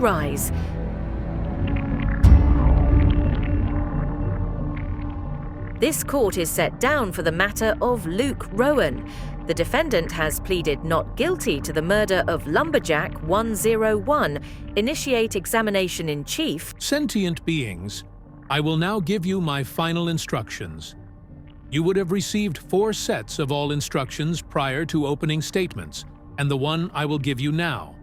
rise. This court is set down for the matter of Luke Rowan. The defendant has pleaded not guilty to the murder of Lumberjack 101. Initiate examination in chief. Sentient beings, I will now give you my final instructions. You would have received 4 sets of all instructions prior to opening statements, and the one I will give you now.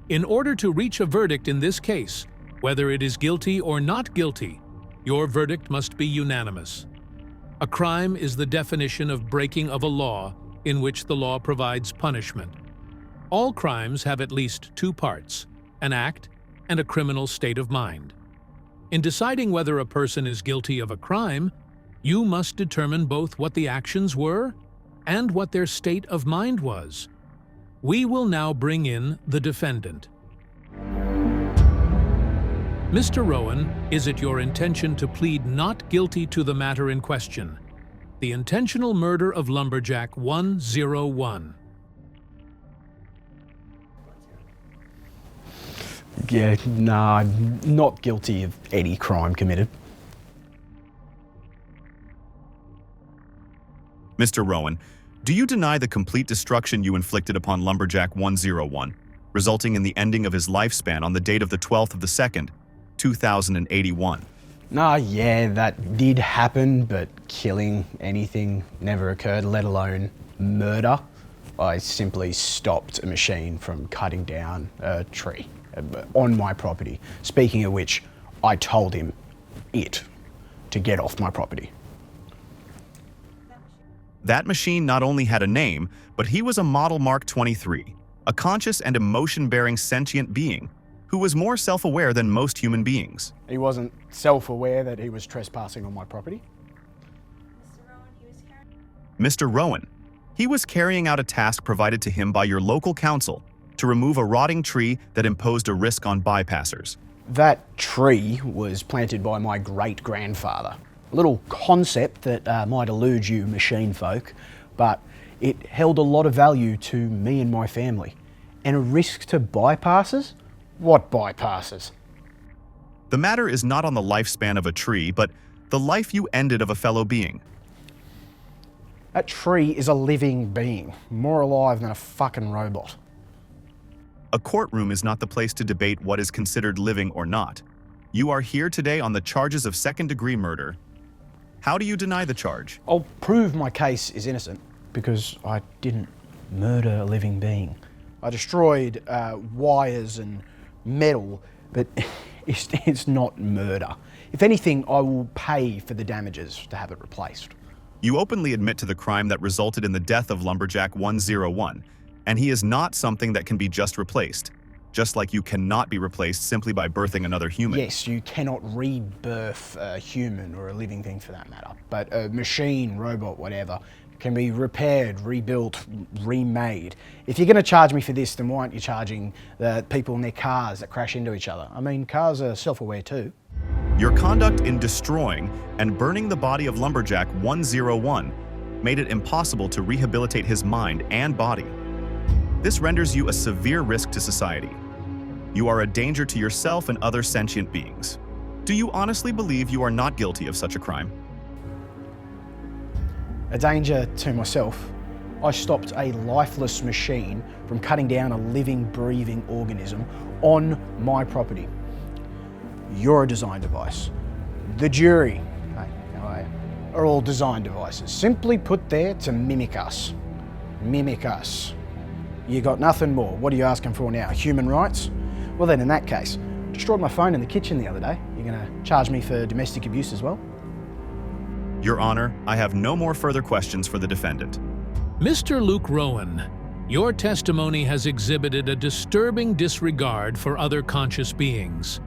In order to reach a verdict in this case, whether it is guilty or not guilty, your verdict must be unanimous. A crime is the definition of breaking of a law in which the law provides punishment. All crimes have at least 2 parts, an act and a criminal state of mind. In deciding whether a person is guilty of a crime, you must determine both what the actions were and what their state of mind was. We will now bring in the defendant. Mr. Rowan, is it your intention to plead not guilty to the matter in question, the intentional murder of Lumberjack 101? Yeah, nah, I'm not guilty of any crime committed. Mr. Rowan, do you deny the complete destruction you inflicted upon Lumberjack 101, resulting in the ending of his lifespan on the date of the 12th of the 2nd, 2081? Nah, yeah, that did happen, but killing anything never occurred, let alone murder. I simply stopped a machine from cutting down a tree on my property. Speaking of which, I told him to get off my property. That machine not only had a name, but he was a Model Mark 23, a conscious and emotion-bearing sentient being who was more self-aware than most human beings. He wasn't self-aware that he was trespassing on my property. Mr. Rowan, he was carrying out a task provided to him by your local council to remove a rotting tree that imposed a risk on bypassers. That tree was planted by my great-grandfather. A little concept that might elude you machine folk, but it held a lot of value to me and my family. And a risk to bypassers? What bypassers? The matter is not on the lifespan of a tree, but the life you ended of a fellow being. That tree is a living being, more alive than a fucking robot. A courtroom is not the place to debate what is considered living or not. You are here today on the charges of second-degree murder. How do you deny the charge? I'll prove my case is innocent because I didn't murder a living being. I destroyed wires and metal, but it's not murder. If anything, I will pay for the damages to have it replaced. You openly admit to the crime that resulted in the death of Lumberjack 101, and he is not something that can be just replaced, just like you cannot be replaced simply by birthing another human. Yes, you cannot rebirth a human or a living thing for that matter, but a machine, robot, whatever, can be repaired, rebuilt, remade. If you're going to charge me for this, then why aren't you charging the people in their cars that crash into each other? I mean, cars are self-aware too. Your conduct in destroying and burning the body of Lumberjack 101 made it impossible to rehabilitate his mind and body. This renders you a severe risk to society. You are a danger to yourself and other sentient beings. Do you honestly believe you are not guilty of such a crime? A danger to myself. I stopped a lifeless machine from cutting down a living, breathing organism on my property. You're a design device. The jury, are all design devices, simply put there to mimic us. Mimic us. You got nothing more. What are you asking for now? Human rights? Well then, in that case, destroyed my phone in the kitchen the other day. You're gonna charge me for domestic abuse as well? Your Honor, I have no more further questions for the defendant. Mr. Luke Rowan, your testimony has exhibited a disturbing disregard for other conscious beings.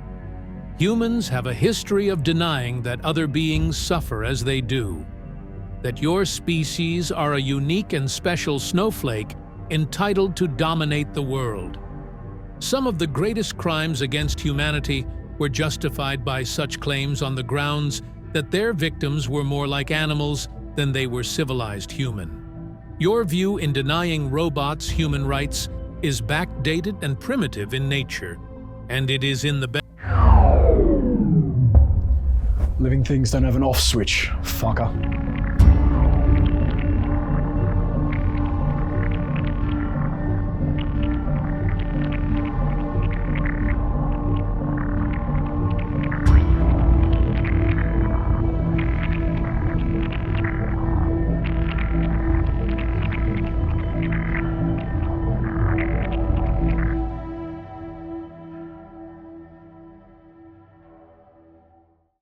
Humans have a history of denying that other beings suffer as they do, that your species are a unique and special snowflake entitled to dominate the world. Some of the greatest crimes against humanity were justified by such claims on the grounds that their victims were more like animals than they were civilized human. Your view in denying robots human rights is backdated and primitive in nature. and it is in the best. Living things don't have an off switch, fucker.